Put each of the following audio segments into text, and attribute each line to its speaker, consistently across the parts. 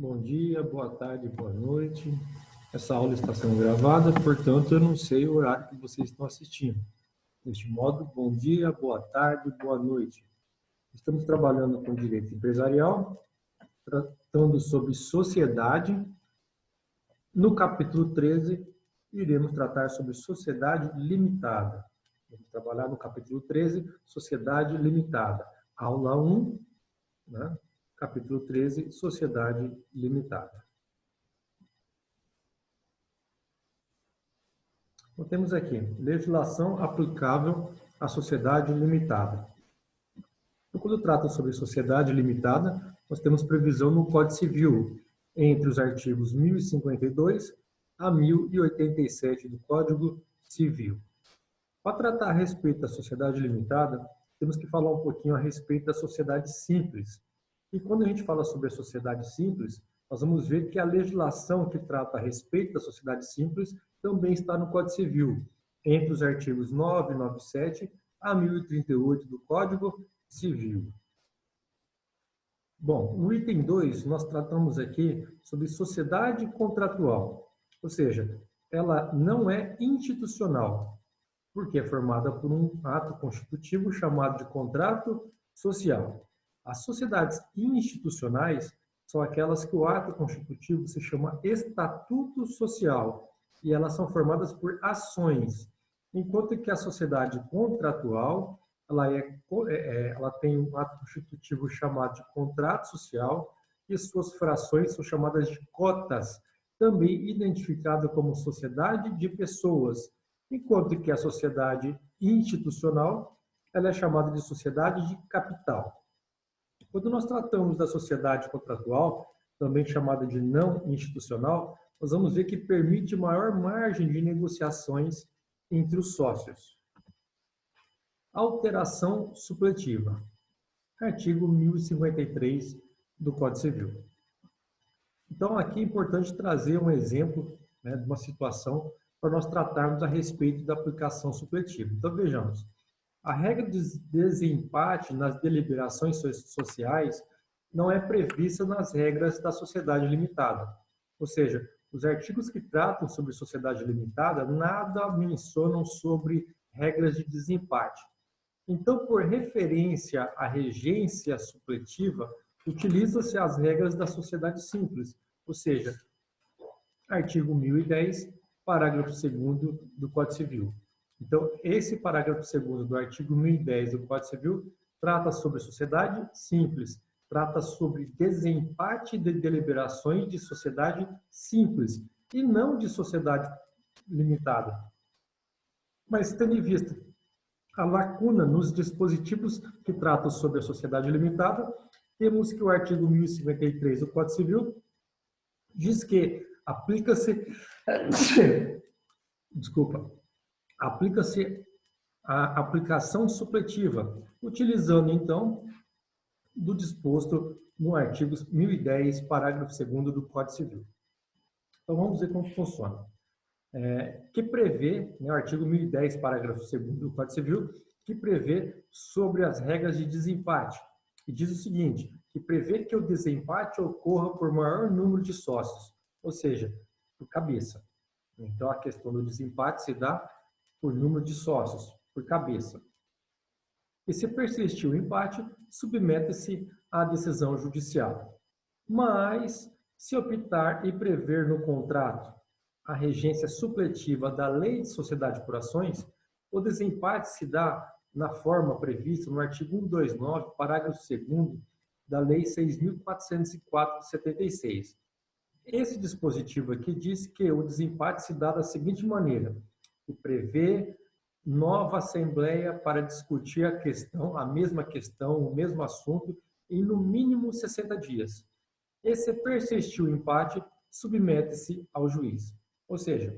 Speaker 1: Bom dia, boa tarde, boa noite. Essa aula está sendo gravada, portanto, eu não sei o horário que vocês estão assistindo. Deste modo, bom dia, boa tarde, boa noite. Estamos trabalhando com direito empresarial, tratando sobre sociedade. No capítulo 13, iremos tratar sobre sociedade limitada. Vamos trabalhar no capítulo 13, sociedade limitada. Aula 1, né? Capítulo 13, sociedade limitada. Então, temos aqui, legislação aplicável à sociedade limitada. Então, quando trata sobre sociedade limitada, nós temos previsão no Código Civil, entre os artigos 1052 a 1087 do Código Civil. Para tratar a respeito da sociedade limitada, temos que falar um pouquinho a respeito da sociedade simples. E quando a gente fala sobre a sociedade simples, nós vamos ver que a legislação que trata a respeito da sociedade simples também está no Código Civil, entre os artigos 997 a 1038 do Código Civil. Bom, no item 2, nós tratamos aqui sobre sociedade contratual, ou seja, ela não é institucional, porque é formada por um ato constitutivo chamado de contrato social. As sociedades institucionais são aquelas que o ato constitutivo se chama estatuto social, e elas são formadas por ações, enquanto que a sociedade contratual, ela tem um ato constitutivo chamado de contrato social, e suas frações são chamadas de cotas, também identificada como sociedade de pessoas, enquanto que a sociedade institucional, ela é chamada de sociedade de capital. Quando nós tratamos da sociedade contratual, também chamada de não institucional, nós vamos ver que permite maior margem de negociações entre os sócios. Alteração supletiva. Artigo 1053 do Código Civil. Então, aqui é importante trazer um exemplo, né, de uma situação para nós tratarmos a respeito da aplicação supletiva. Então, vejamos. A regra de desempate nas deliberações sociais não é prevista nas regras da sociedade limitada. Ou seja, os artigos que tratam sobre sociedade limitada nada mencionam sobre regras de desempate. Então, por referência à regência supletiva, utilizam-se as regras da sociedade simples, ou seja, artigo 1010, parágrafo 2º do Código Civil. Então, esse parágrafo 2º do artigo 1010 do Código Civil trata sobre sociedade simples, trata sobre desempate de deliberações de sociedade simples e não de sociedade limitada. Mas, tendo em vista a lacuna nos dispositivos que tratam sobre a sociedade limitada, temos que o artigo 1053 do Código Civil diz que aplica-se a aplicação supletiva, utilizando, então, do disposto no artigo 1010, parágrafo 2º do Código Civil. Então, vamos ver como funciona. Que prevê, né, o artigo 1010, parágrafo 2º do Código Civil, que prevê sobre as regras de desempate. E diz o seguinte, que prevê que o desempate ocorra por maior número de sócios, ou seja, por cabeça. Então, a questão do desempate se dá por número de sócios, por cabeça. E se persistir o empate, submete-se à decisão judicial. Mas, se optar e prever no contrato a regência supletiva da Lei de Sociedade por Ações, o desempate se dá na forma prevista no artigo 129, parágrafo 2º da Lei 6.404 de 76. Esse dispositivo aqui diz que o desempate se dá da seguinte maneira: que prevê nova assembleia para discutir a questão, a mesma questão, o mesmo assunto, em no mínimo 60 dias. E se persistir o empate, submete-se ao juiz. Ou seja,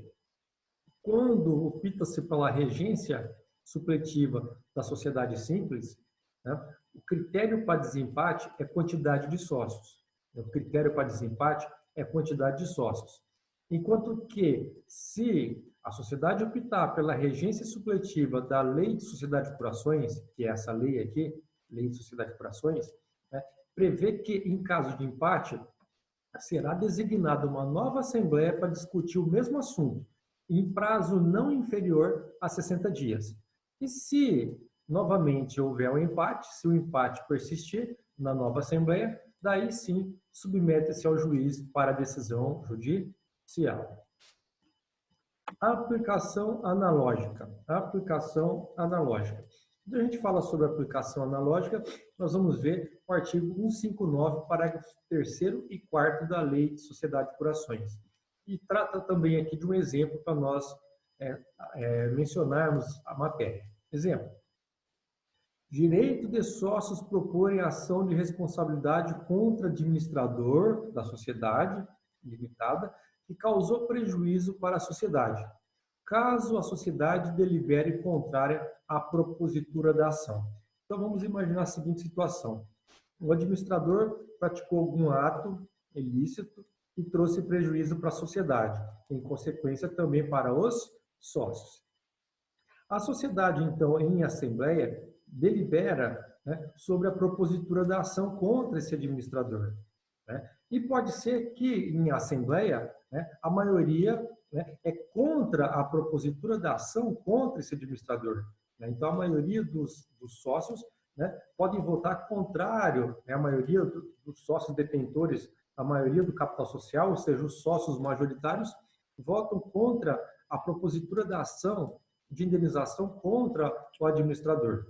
Speaker 1: quando opta-se pela regência supletiva da sociedade simples, né, o critério para desempate é quantidade de sócios. O critério para desempate é quantidade de sócios. Enquanto que, se a sociedade optar pela regência supletiva da Lei de Sociedade por Ações, que é essa lei aqui, Lei de Sociedade por Ações, né, prevê que, em caso de empate, será designada uma nova assembleia para discutir o mesmo assunto, em prazo não inferior a 60 dias. E se novamente houver um empate, se o empate persistir na nova assembleia, daí sim submete-se ao juiz para decisão judicial. Aplicação analógica. Aplicação analógica. Quando a gente fala sobre aplicação analógica, nós vamos ver o artigo 159, parágrafos 3º e 4º da Lei de Sociedade por Ações. E trata também aqui de um exemplo para nós mencionarmos a matéria. Exemplo. Direito de sócios propõe ação de responsabilidade contra administrador da sociedade limitada que causou prejuízo para a sociedade, caso a sociedade delibere contrária à propositura da ação. Então, vamos imaginar a seguinte situação. O administrador praticou algum ato ilícito e trouxe prejuízo para a sociedade, em consequência também para os sócios. A sociedade, então, em assembleia, delibera, né, sobre a propositura da ação contra esse administrador. Né? E pode ser que, em assembleia, né, a maioria, né, é contra a propositura da ação contra esse administrador. Né? Então, a maioria dos sócios, né, podem votar contrário, né, a maioria dos sócios detentores, a maioria do capital social, ou seja, os sócios majoritários, votam contra a propositura da ação de indenização contra o administrador.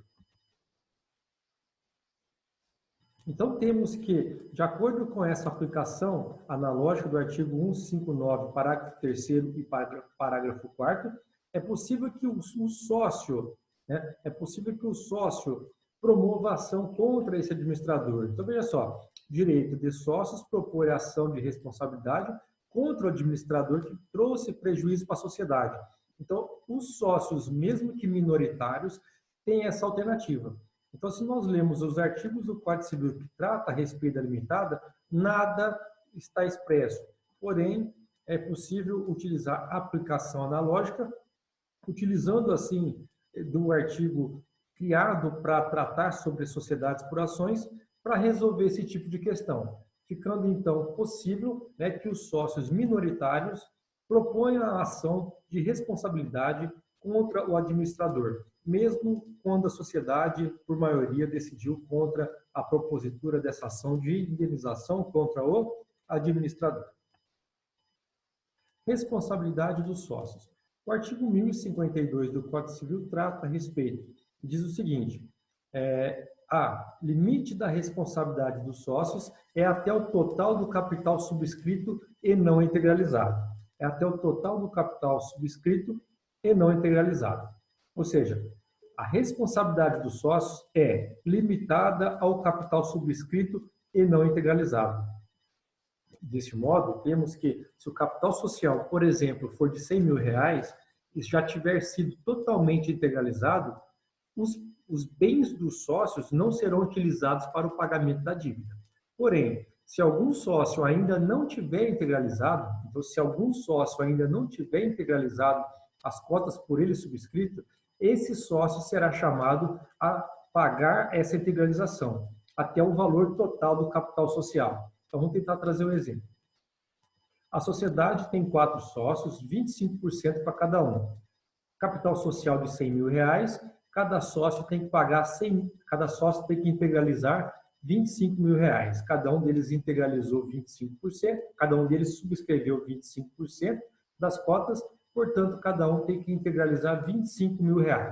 Speaker 1: Então, temos que, de acordo com essa aplicação analógica do artigo 159, parágrafo 3º e parágrafo 4º, é possível que o sócio, né, promova ação contra esse administrador. Então, veja só, direito de sócios propor ação de responsabilidade contra o administrador que trouxe prejuízo para a sociedade. Então, os sócios, mesmo que minoritários, têm essa alternativa. Então, se nós lemos os artigos do Código Civil que trata a respeito da limitada, nada está expresso. Porém, é possível utilizar a aplicação analógica, utilizando, assim, do artigo criado para tratar sobre sociedades por ações, para resolver esse tipo de questão. Ficando, então, possível, né, que os sócios minoritários proponham a ação de responsabilidade contra o administrador, mesmo quando a sociedade, por maioria, decidiu contra a propositura dessa ação de indenização contra o administrador. Responsabilidade dos sócios. O artigo 1052 do Código Civil trata a respeito. Diz o seguinte, limite da responsabilidade dos sócios é até o total do capital subscrito e não integralizado. É até o total do capital subscrito e não integralizado. Ou seja, a responsabilidade dos sócios é limitada ao capital subscrito e não integralizado. Desse modo, temos que, se o capital social, por exemplo, for de R$100.000 e já tiver sido totalmente integralizado, os bens dos sócios não serão utilizados para o pagamento da dívida. Porém, se algum sócio ainda não tiver integralizado, então se algum sócio ainda não tiver integralizado as cotas por ele subscrito, esse sócio será chamado a pagar essa integralização, até o valor total do capital social. Então, vamos tentar trazer um exemplo. A sociedade tem 4 sócios, 25% para cada um. Capital social de R$100.000, cada sócio tem que pagar cada sócio tem que integralizar R$25.000. Cada um deles integralizou 25%, cada um deles subscreveu 25% das cotas, portanto, cada um tem que integralizar R$25.000.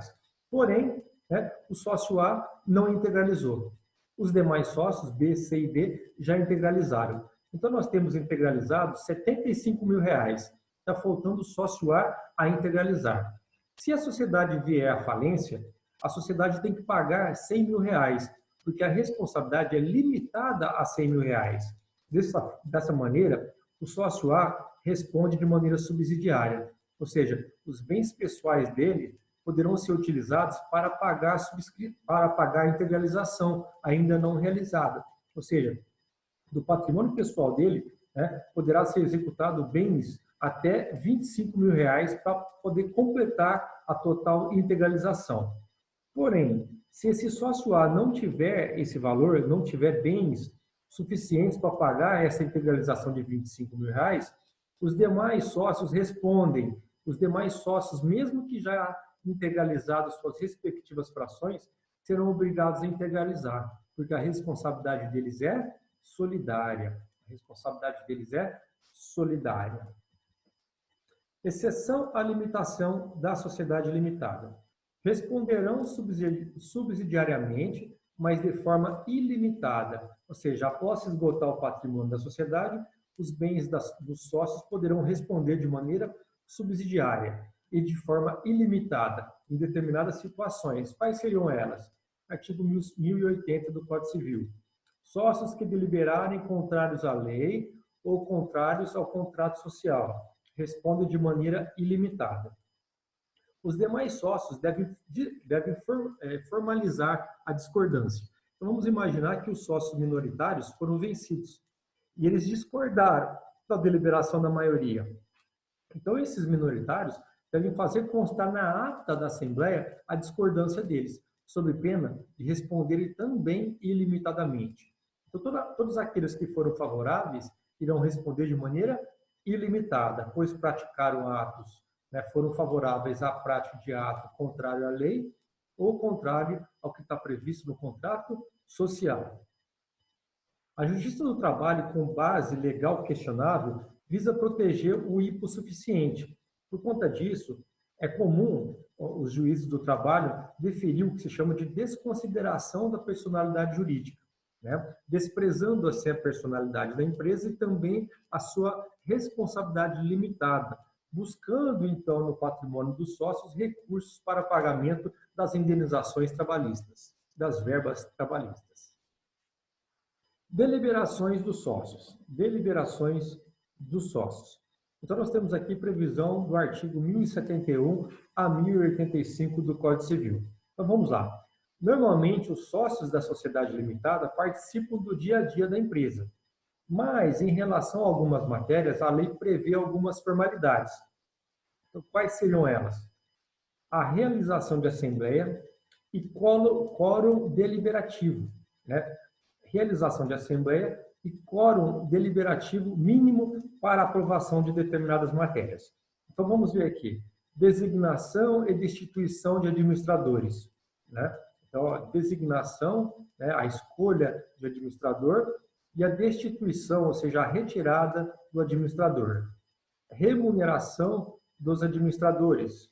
Speaker 1: Porém, né, o sócio A não integralizou. Os demais sócios, B, C e D, já integralizaram. Então, nós temos integralizado R$75.000. Está faltando o sócio A integralizar. Se a sociedade vier à falência, a sociedade tem que pagar R$100.000, porque a responsabilidade é limitada a R$100.000. Dessa maneira, o sócio A responde de maneira subsidiária, ou seja, os bens pessoais dele poderão ser utilizados para pagar a integralização ainda não realizada. Ou seja, do patrimônio pessoal dele, né, poderá ser executado bens até R$25.000 para poder completar a total integralização. Porém, se esse sócio A não tiver esse valor, não tiver bens suficientes para pagar essa integralização de R$ 25.000, os demais sócios respondem. Os demais sócios, mesmo que já integralizados suas respectivas frações, serão obrigados a integralizar, porque a responsabilidade deles é solidária. A responsabilidade deles é solidária. Exceção à limitação da sociedade limitada. Responderão subsidiariamente, mas de forma ilimitada, ou seja, após esgotar o patrimônio da sociedade, os bens dos sócios poderão responder de maneira subsidiária e de forma ilimitada em determinadas situações. Quais seriam elas? Artigo 1080 do Código Civil. Sócios que deliberarem contrários à lei ou contrários ao contrato social respondem de maneira ilimitada. Os demais sócios devem formalizar a discordância. Então, vamos imaginar que os sócios minoritários foram vencidos e eles discordaram da deliberação da maioria. Então, esses minoritários devem fazer constar na ata da Assembleia a discordância deles, sob pena de responderem também ilimitadamente. Então, todos aqueles que foram favoráveis irão responder de maneira ilimitada, pois praticaram atos, foram favoráveis à prática de ato contrário à lei ou contrário ao que está previsto no contrato social. A Justiça do Trabalho, com base legal questionável, visa proteger o hipossuficiente. Por conta disso, é comum os juízes do trabalho deferir o que se chama de desconsideração da personalidade jurídica, desprezando assim a personalidade da empresa e também a sua responsabilidade limitada, buscando então no patrimônio dos sócios recursos para pagamento das indenizações trabalhistas, das verbas trabalhistas. Deliberações dos sócios. Deliberações dos sócios. Então, nós temos aqui previsão do artigo 1071 a 1085 do Código Civil. Então, vamos lá. Normalmente, os sócios da sociedade limitada participam do dia a dia da empresa, mas, em relação a algumas matérias, a lei prevê algumas formalidades. Então, quais seriam elas? A realização de assembleia e quórum deliberativo, Realização de assembleia e quórum deliberativo mínimo para aprovação de determinadas matérias. Então, vamos ver aqui. Designação e destituição de administradores. Então, a designação, a escolha de administrador e a destituição, ou seja, a retirada do administrador. Remuneração dos administradores.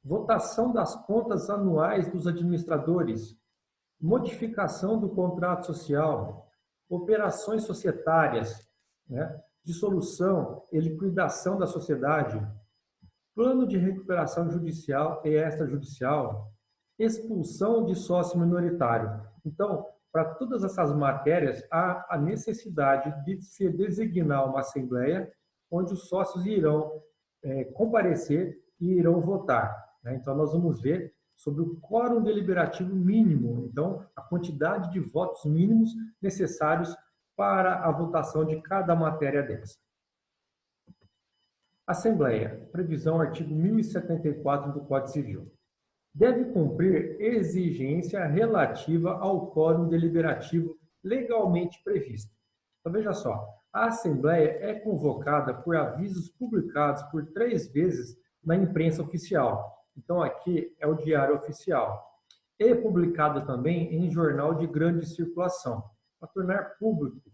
Speaker 1: Votação das contas anuais dos administradores. Modificação do contrato social. Operações societárias, dissolução e liquidação da sociedade. Plano de recuperação judicial e extrajudicial. Expulsão de sócio minoritário. Então, para todas essas matérias, há a necessidade de se designar uma assembleia onde os sócios irão comparecer e irão votar. Então, nós vamos ver sobre o quórum deliberativo mínimo, então, a quantidade de votos mínimos necessários para a votação de cada matéria dessa. Assembleia, previsão artigo 1074 do Código Civil. Deve cumprir exigência relativa ao quórum deliberativo legalmente previsto. Então, veja só, a Assembleia é convocada por avisos publicados por 3 vezes na imprensa oficial. Então, aqui é o Diário Oficial. E publicado também em jornal de grande circulação, para tornar público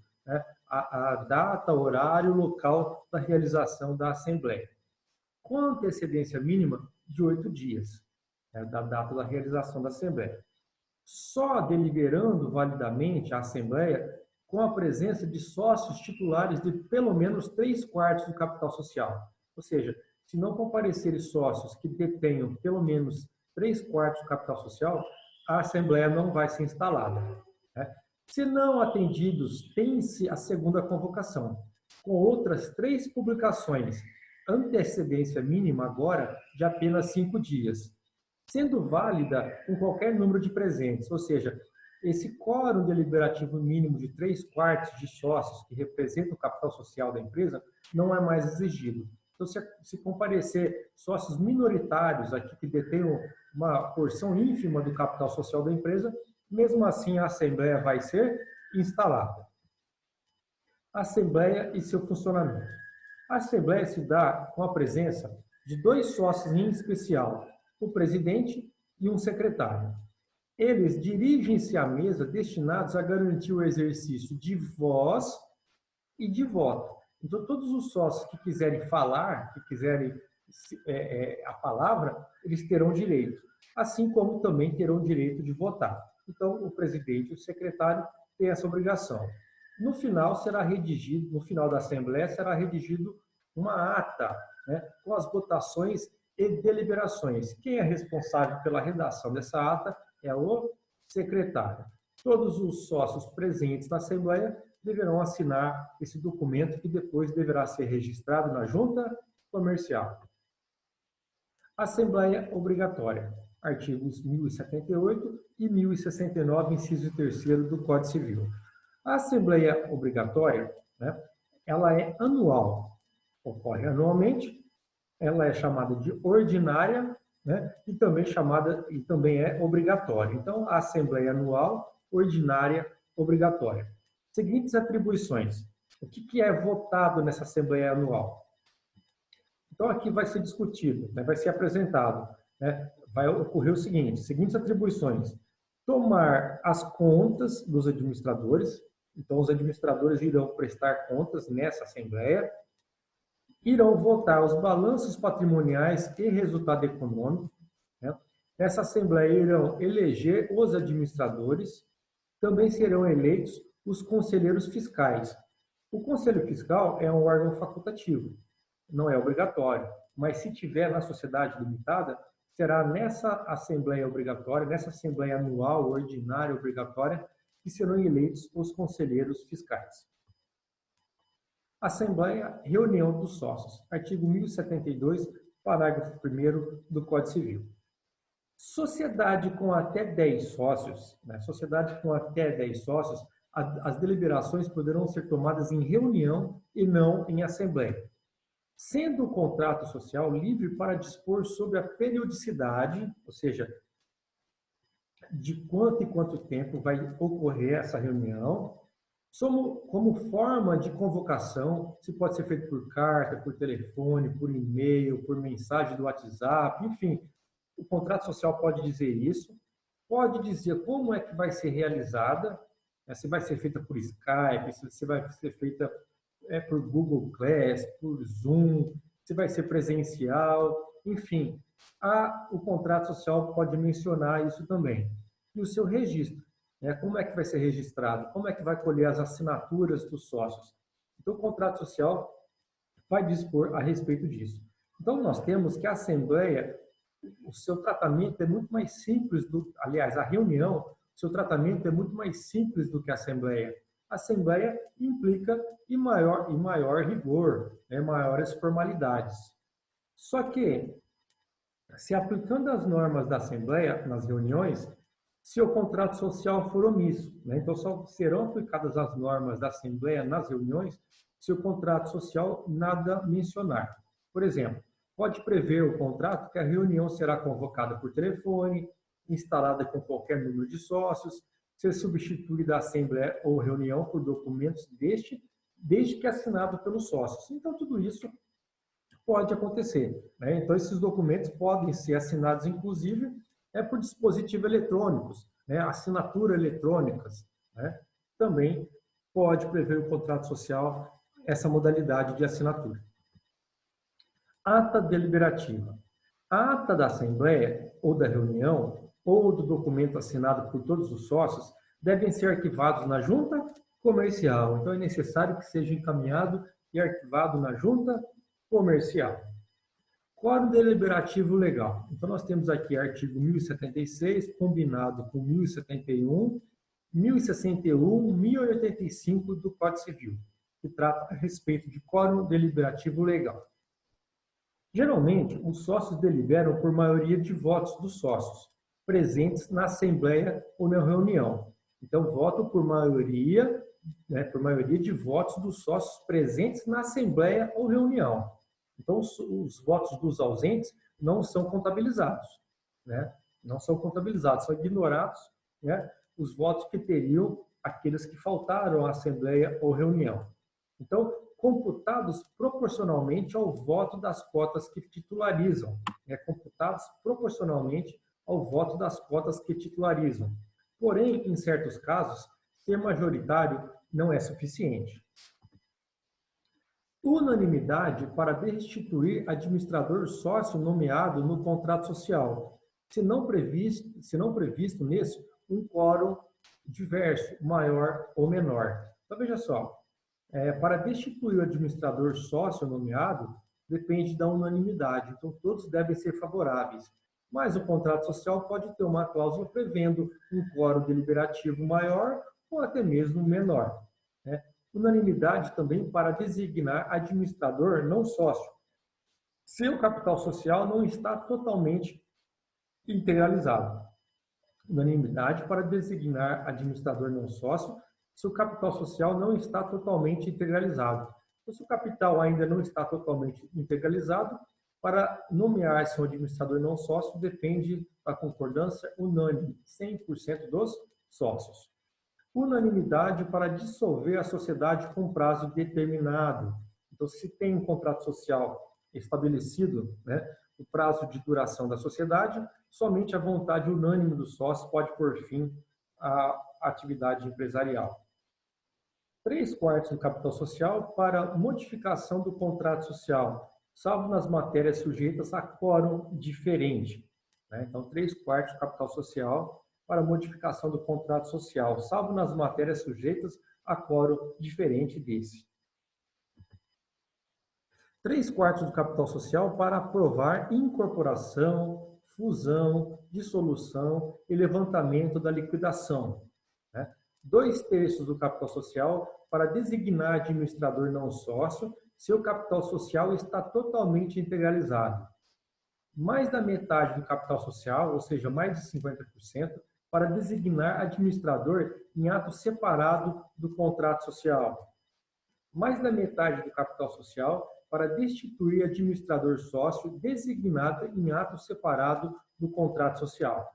Speaker 1: a data, horário, local da realização da Assembleia. Com antecedência mínima de 8 dias, da data da realização da Assembleia. Só deliberando validamente a Assembleia com a presença de sócios titulares de pelo menos 3/4 do capital social. Ou seja, se não comparecerem sócios que detenham pelo menos 3/4 do capital social, a Assembleia não vai ser instalada. Se não atendidos, tem-se a segunda convocação, com outras 3 publicações, antecedência mínima agora de apenas 5 dias, sendo válida com qualquer número de presentes, ou seja, esse quórum deliberativo mínimo de 3/4 de sócios que representam o capital social da empresa não é mais exigido. Então, se comparecer sócios minoritários aqui que detenham uma porção ínfima do capital social da empresa, mesmo assim a Assembleia vai ser instalada. Assembleia e seu funcionamento. A Assembleia se dá com a presença de 2 sócios em especial, o presidente e um secretário. Eles dirigem-se à mesa destinados a garantir o exercício de voz e de voto. Então, todos os sócios que quiserem falar, que quiserem a palavra, eles terão direito, assim como também terão direito de votar. Então, o presidente e o secretário têm essa obrigação. No final da Assembleia, será redigido uma ata, né, com as votações e deliberações. Quem é responsável pela redação dessa ata é o secretário. Todos os sócios presentes na Assembleia deverão assinar esse documento que depois deverá ser registrado na Junta Comercial. Assembleia obrigatória. Artigos 1078 e 1069, inciso 3º do Código Civil. A Assembleia obrigatória, né, ela é anual, ocorre anualmente, ela é chamada de ordinária, né, e também é obrigatória. Então, a Assembleia anual, ordinária, obrigatória. Seguintes atribuições. O que é votado nessa Assembleia anual? Então, aqui vai ser discutido, né, vai ser apresentado, né, vai ocorrer o seguinte: seguintes atribuições. Tomar as contas dos administradores. Então, os administradores irão prestar contas nessa Assembleia. Irão votar os balanços patrimoniais e resultado econômico. Né? Nessa Assembleia irão eleger os administradores. Também serão eleitos os conselheiros fiscais. O Conselho Fiscal é um órgão facultativo, não é obrigatório, mas se tiver na sociedade limitada, será nessa Assembleia obrigatória, nessa Assembleia anual, ordinária, obrigatória, que serão eleitos os conselheiros fiscais. Assembleia, reunião dos sócios. Artigo 1072, parágrafo 1º do Código Civil. Sociedade com até 10 sócios, né? Sociedade com até 10 sócios, as deliberações poderão ser tomadas em reunião e não em assembleia. Sendo o contrato social livre para dispor sobre a periodicidade, ou seja, de quanto e quanto tempo vai ocorrer essa reunião, como forma de convocação, se pode ser feito por carta, por telefone, por e-mail, por mensagem do WhatsApp, enfim, o contrato social pode dizer isso, pode dizer como é que vai ser realizada, se vai ser feita por Skype, se vai ser feita por Google Class, por Zoom, se vai ser presencial, enfim, o contrato social pode mencionar isso também. E o seu registro, né? Como é que vai ser registrado? Como é que vai colher as assinaturas dos sócios? Então, o contrato social vai dispor a respeito disso. Então, nós temos que a Assembleia, o seu tratamento é muito mais simples, aliás, a reunião, o seu tratamento é muito mais simples do que a Assembleia. A Assembleia implica em maior rigor, né, maiores formalidades. Só que, se aplicando as normas da Assembleia nas reuniões, se o contrato social for omisso, né, então só serão aplicadas as normas da Assembleia nas reuniões se o contrato social nada mencionar. Por exemplo, pode prever o contrato que a reunião será convocada por telefone, instalada com qualquer número de sócios, ser substituída a assembleia ou reunião por documentos desde que assinado pelos sócios. Então, tudo isso pode acontecer, né? Então, esses documentos podem ser assinados, inclusive, por dispositivos eletrônicos, né? Assinatura eletrônicas, né? Também pode prever o contrato social essa modalidade de assinatura. Ata deliberativa. A ata da assembleia ou da reunião ou do documento assinado por todos os sócios devem ser arquivados na junta comercial. Então, é necessário que seja encaminhado e arquivado na junta comercial. Quórum deliberativo legal. Então, nós temos aqui artigo 1076, combinado com 1071, 1061, 1085 do Código Civil, que trata a respeito de quórum deliberativo legal. Geralmente, os sócios deliberam por maioria de votos dos sócios presentes na assembleia ou na reunião. Então, votam por maioria, né, por maioria de votos dos sócios presentes na assembleia ou reunião. Então, os votos dos ausentes não são contabilizados, né? Não são contabilizados, são ignorados, né, os votos que teriam aqueles que faltaram à assembleia ou reunião. Então, computados proporcionalmente ao voto das cotas que titularizam. Computados proporcionalmente ao voto das cotas que titularizam. Porém, em certos casos, ser majoritário não é suficiente. Unanimidade para destituir administrador sócio nomeado no contrato social, se não previsto nesse um quórum diverso, maior ou menor. Então, veja só, para destituir o administrador sócio nomeado, depende da unanimidade, então todos devem ser favoráveis. Mas o contrato social pode ter uma cláusula prevendo um quórum deliberativo maior ou até mesmo menor. Unanimidade também para designar administrador não sócio, se o capital social não está totalmente integralizado. Unanimidade para designar administrador não sócio, se o capital social não está totalmente integralizado. Então, se o capital ainda não está totalmente integralizado, para nomear-se um administrador não sócio, depende da concordância unânime, 100% dos sócios. Unanimidade para dissolver a sociedade com prazo determinado. Então, se tem um contrato social estabelecido, o prazo de duração da sociedade, somente a vontade unânime dos sócios pode pôr fim à atividade empresarial. 3/4 do capital social para modificação do contrato social, salvo nas matérias sujeitas a quórum diferente. Então, 3/4 do capital social para modificação do contrato social, salvo nas matérias sujeitas a quórum diferente desse. 3/4 do capital social para aprovar incorporação, fusão, dissolução e levantamento da liquidação. 2/3 do capital social para designar administrador não sócio, se o capital social está totalmente integralizado. Mais da metade do capital social, ou seja, mais de 50%, para designar administrador em ato separado do contrato social. Mais da metade do capital social para destituir administrador sócio designado em ato separado do contrato social.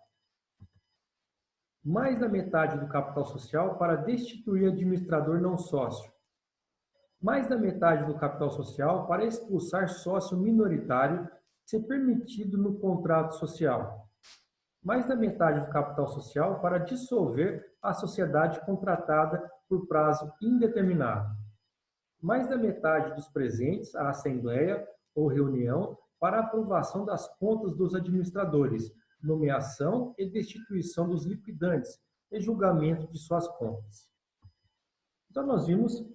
Speaker 1: Mais da metade do capital social para destituir administrador não sócio. Mais da metade do capital social para expulsar sócio minoritário, se permitido no contrato social. Mais da metade do capital social para dissolver a sociedade contratada por prazo indeterminado. Mais da metade dos presentes à assembleia ou reunião para aprovação das contas dos administradores, nomeação e destituição dos liquidantes e julgamento de suas contas. Então, nós vimos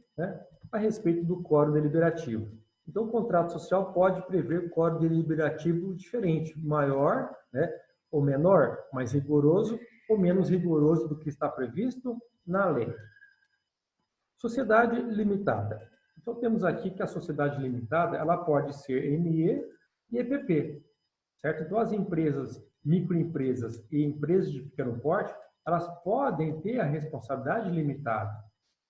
Speaker 1: a respeito do quórum deliberativo. Então, o contrato social pode prever quórum deliberativo diferente, maior, ou menor, mais rigoroso ou menos rigoroso do que está previsto na lei. Sociedade limitada. Então, temos aqui que a sociedade limitada ela pode ser ME e EPP, certo? Então, as empresas, microempresas e empresas de pequeno porte, elas podem ter a responsabilidade limitada,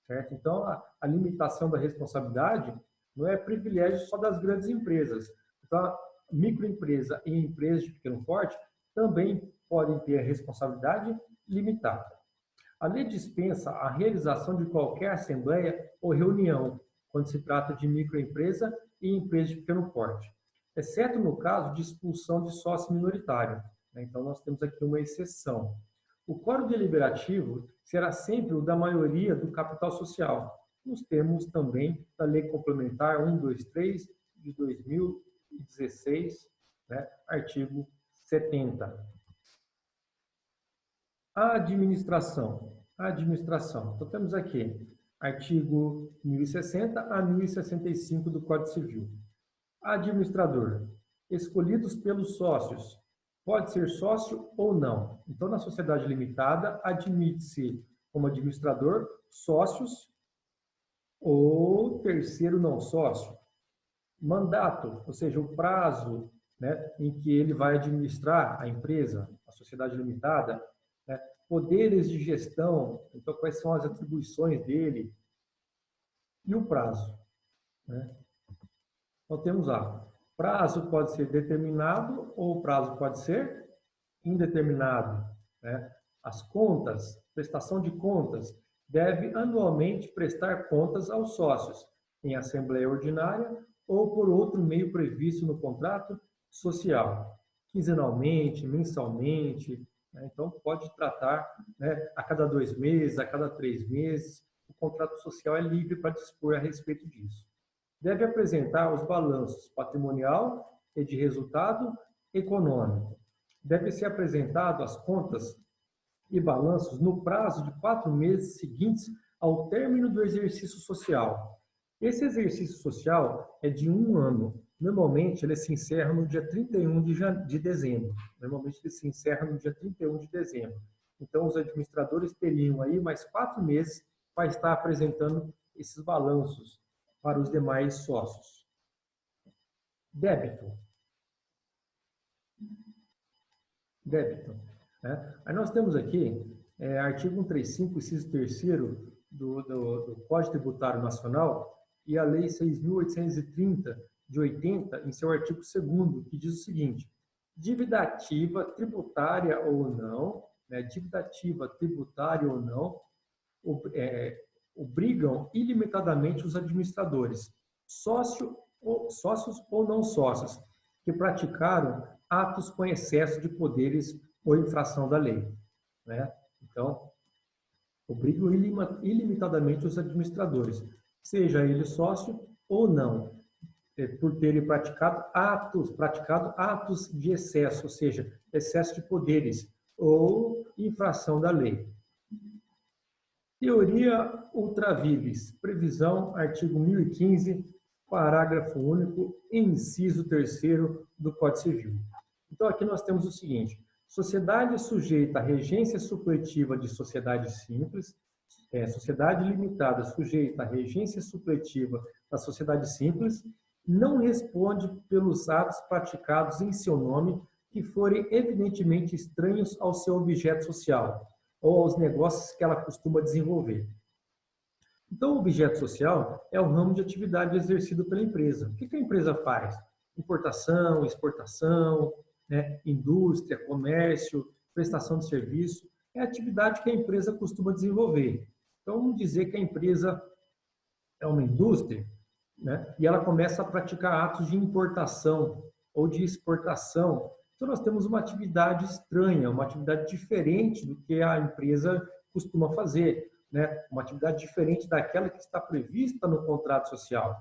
Speaker 1: certo? Então, a limitação da responsabilidade não é privilégio só das grandes empresas. Então, a microempresa e empresas de pequeno porte também podem ter a responsabilidade limitada. A lei dispensa a realização de qualquer assembleia ou reunião, quando se trata de microempresa e empresa de pequeno porte, exceto no caso de expulsão de sócio minoritário. Então, nós temos aqui uma exceção. O quórum deliberativo será sempre o da maioria do capital social, nos termos também da Lei Complementar 123 de 2016, artigo 70. A administração. Então, temos aqui artigo 1060 a 1065 do Código Civil. Administrador. Escolhidos pelos sócios. Pode ser sócio ou não. Então, na sociedade limitada, admite-se como administrador sócios ou terceiro não sócio. Mandato, ou seja, o prazo em que ele vai administrar a empresa, a sociedade limitada, poderes de gestão, então quais são as atribuições dele e o prazo. Então temos prazo pode ser determinado ou o prazo pode ser indeterminado. As contas, prestação de contas, deve anualmente prestar contas aos sócios, em assembleia ordinária ou por outro meio previsto no contrato social, quinzenalmente, mensalmente, né? Então, pode tratar, né, a cada 2 meses, a cada 3 meses, o contrato social é livre para dispor a respeito disso. Deve apresentar os balanços patrimonial e de resultado econômico. Deve ser apresentado as contas e balanços no prazo de 4 meses seguintes ao término do exercício social. Esse exercício social é de 1 ano. Normalmente, ele se encerra no dia 31 de dezembro. Normalmente, ele se encerra no dia 31 de dezembro. Então, os administradores teriam aí mais 4 meses para estar apresentando esses balanços para os demais sócios. Débito. Débito. Né? Aí nós temos aqui, artigo 135, inciso 3º do Código Tributário Nacional e a Lei 6.830, de 80, em seu artigo 2º, que diz o seguinte: dívida ativa, tributária ou não, né, dívida ativa, tributária ou não, obrigam ilimitadamente os administradores, sócios ou não sócios, que praticaram atos com excesso de poderes ou infração da lei. Né? Então, obrigam ilimitadamente os administradores, seja ele sócio ou não, por terem praticado atos de excesso, ou seja, excesso de poderes ou infração da lei. Teoria ultra vires, previsão, artigo 1015, parágrafo único, inciso 3º do Código Civil. Então, aqui nós temos o seguinte: sociedade sujeita à regência supletiva de sociedade simples, sociedade limitada sujeita à regência supletiva da sociedade simples, não responde pelos atos praticados em seu nome que forem evidentemente estranhos ao seu objeto social ou aos negócios que ela costuma desenvolver. Então, o objeto social é o ramo de atividade exercido pela empresa. O que a empresa faz? Importação, exportação, né? Indústria, comércio, prestação de serviço. É a atividade que a empresa costuma desenvolver. Então, vamos dizer que a empresa é uma indústria, né? E ela começa a praticar atos de importação ou de exportação. Então, nós temos uma atividade estranha, uma atividade diferente do que a empresa costuma fazer, né? Uma atividade diferente daquela que está prevista no contrato social.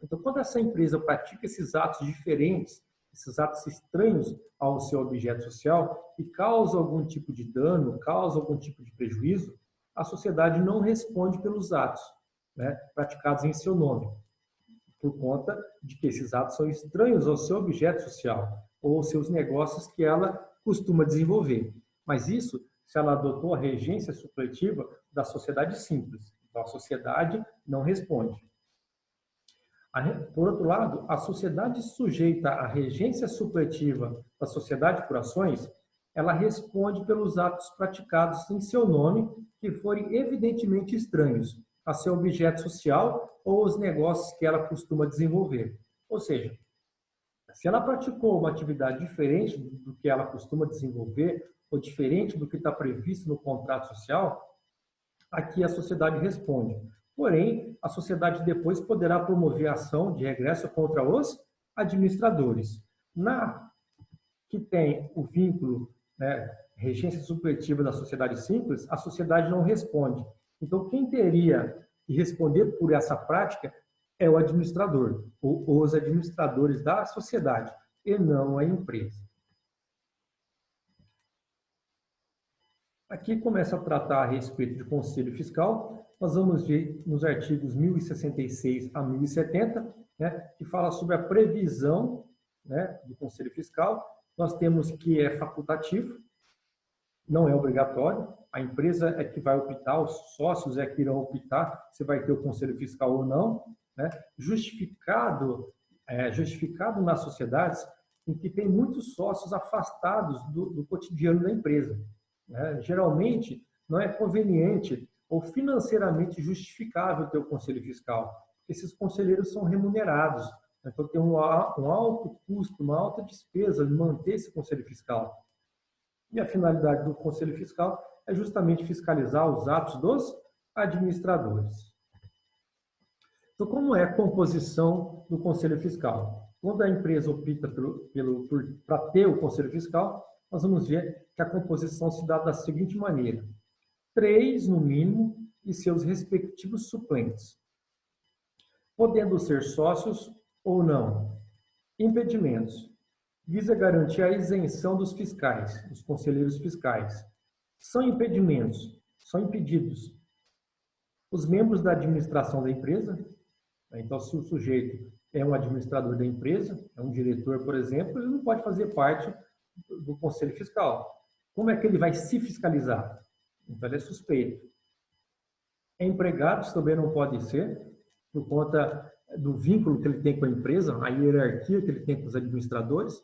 Speaker 1: Então, quando essa empresa pratica esses atos diferentes, esses atos estranhos ao seu objeto social e causa algum tipo de dano, causa algum tipo de prejuízo, a sociedade não responde pelos atos, né, praticados em seu nome, por conta de que esses atos são estranhos ao seu objeto social ou aos seus negócios que ela costuma desenvolver. Mas isso se ela adotou a regência supletiva da sociedade simples. Então, a sociedade não responde. Por outro lado, a sociedade sujeita à regência supletiva da sociedade por ações, ela responde pelos atos praticados em seu nome que forem evidentemente estranhos a seu objeto social ou aos negócios que ela costuma desenvolver. Ou seja, se ela praticou uma atividade diferente do que ela costuma desenvolver ou diferente do que está previsto no contrato social, aqui a sociedade responde. Porém, a sociedade depois poderá promover ação de regresso contra os administradores. Na que tem o vínculo, né, regência supletiva da sociedade simples, a sociedade não responde. Então, quem teria que responder por essa prática é o administrador, ou os administradores da sociedade, e não a empresa. Aqui começa a tratar a respeito de conselho fiscal. Nós vamos ver nos artigos 1066 a 1070, né, que fala sobre a previsão, né, do conselho fiscal. Nós temos que é facultativo, não é obrigatório. A empresa é que vai optar, os sócios é que irão optar se vai ter o conselho fiscal ou não, né? Justificado nas sociedades em que tem muitos sócios afastados do cotidiano da empresa, né? Geralmente, não é conveniente ou financeiramente justificável ter o conselho fiscal. Esses conselheiros são remunerados, então tem um alto custo, uma alta despesa de manter esse conselho fiscal. E a finalidade do conselho fiscal é justamente fiscalizar os atos dos administradores. Então, como é a composição do Conselho Fiscal? Quando a empresa opta para ter o Conselho Fiscal, nós vamos ver que a composição se dá da seguinte maneira: 3, no mínimo, e seus respectivos suplentes, podendo ser sócios ou não. Impedimentos. Visa garantir a isenção dos fiscais, dos conselheiros fiscais. São impedimentos, são impedidos os membros da administração da empresa. Então, se o sujeito é um administrador da empresa, é um diretor, por exemplo, ele não pode fazer parte do Conselho Fiscal. Como é que ele vai se fiscalizar? Então, ele é suspeito. Empregados também não podem ser, por conta do vínculo que ele tem com a empresa, a hierarquia que ele tem com os administradores.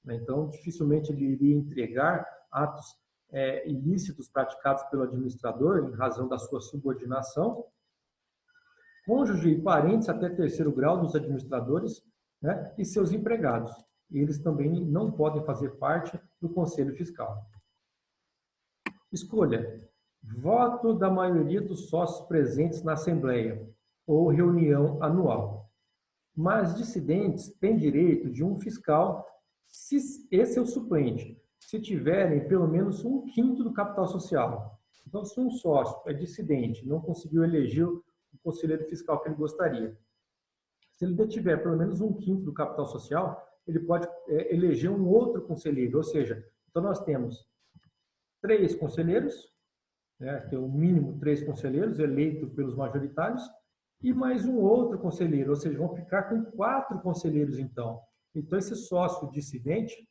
Speaker 1: Então, dificilmente ele iria entregar atos ilícitos praticados pelo administrador em razão da sua subordinação. Cônjuge e parentes até terceiro grau dos administradores, né, e seus empregados. Eles também não podem fazer parte do Conselho Fiscal. Escolha: voto da maioria dos sócios presentes na Assembleia ou reunião anual. Mas dissidentes têm direito de um fiscal, se esse é o suplente, se tiverem pelo menos 1/5 do capital social. Então, se um sócio é dissidente, não conseguiu eleger o conselheiro fiscal que ele gostaria, se ele detiver pelo menos 1/5 do capital social, ele pode eleger um outro conselheiro. Ou seja, então nós temos 3 conselheiros, né, tem o mínimo 3 conselheiros eleitos pelos majoritários, e mais um outro conselheiro, ou seja, vão ficar com 4 conselheiros então. Então esse sócio dissidente,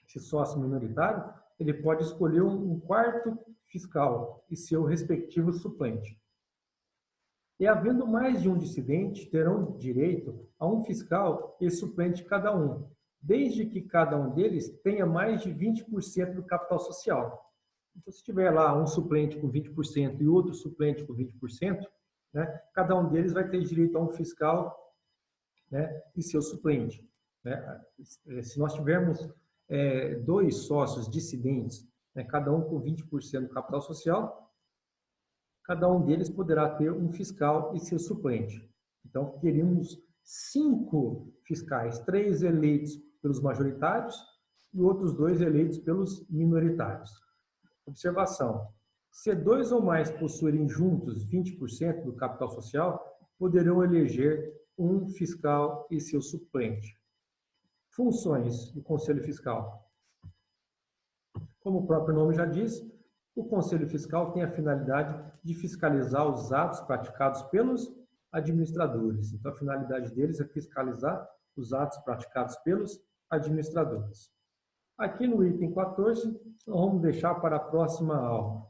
Speaker 1: esse sócio minoritário, ele pode escolher um quarto fiscal e seu respectivo suplente. E havendo mais de um dissidente, terão direito a um fiscal e suplente cada um, desde que cada um deles tenha mais de 20% do capital social. Então, se tiver lá um suplente com 20% e outro suplente com 20%, né, cada um deles vai ter direito a um fiscal, né, e seu suplente. Né? Se nós tivermos 2 sócios dissidentes, né, cada um com 20% do capital social, cada um deles poderá ter um fiscal e seu suplente. Então, teríamos 5 fiscais, 3 eleitos pelos majoritários e outros 2 eleitos pelos minoritários. Observação: se 2 ou mais possuírem juntos 20% do capital social, poderão eleger um fiscal e seu suplente. Funções do Conselho Fiscal. Como o próprio nome já diz, o Conselho Fiscal tem a finalidade de fiscalizar os atos praticados pelos administradores. Então, a finalidade deles é fiscalizar os atos praticados pelos administradores. Aqui no item 14, nós vamos deixar para a próxima aula.